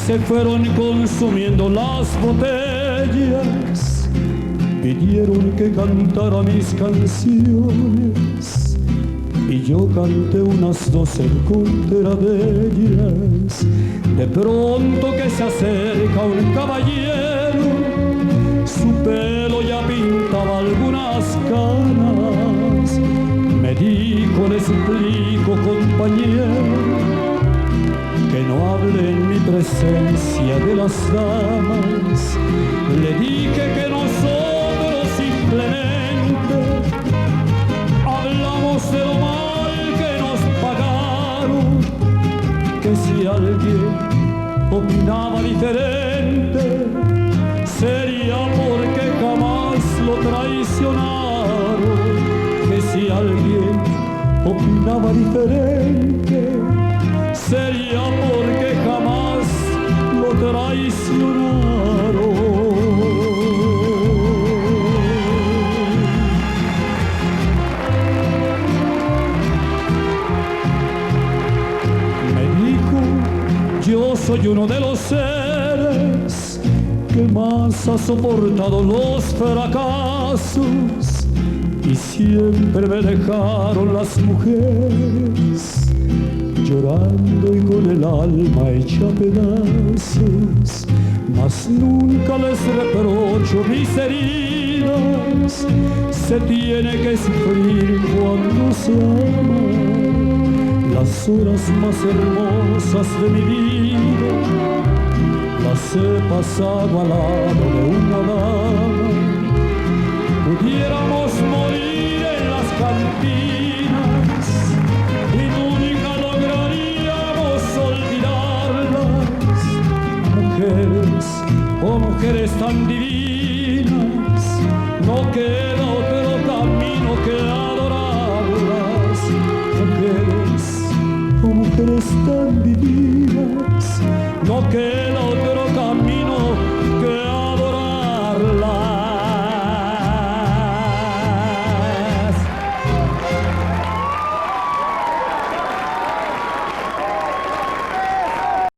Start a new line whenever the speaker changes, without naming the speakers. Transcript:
se fueron consumiendo las botellas, pidieron que cantara mis canciones y yo canté unas 12 contra de ellas. De pronto que se acerca un caballero, su pelo ya pintaba algunas canas. Me dijo, le suplico, compañero, que no hable en mi presencia de las damas. Le dije que nosotros simplemente hablamos de lo mal que nos pagaron, que si alguien opinaba diferente sería porque jamás lo traicionaron, que si alguien opinaba diferente sería porque jamás lo traicionaron. Me dijo, yo soy uno de los seres que más ha soportado los fracasos y siempre me dejaron las mujeres llorando y con el alma hecha pedazos, mas nunca les reprocho mis heridas. Se tiene que sufrir cuando se ama. Las horas más hermosas de mi vida las he pasado al lado de una dama. Pudiéramos morir en las cantinas y nunca lograríamos olvidarlas. Mujeres, oh mujeres tan divinas, no queda otro camino que adorarlas. Mujeres, oh mujeres tan divinas, no queda otro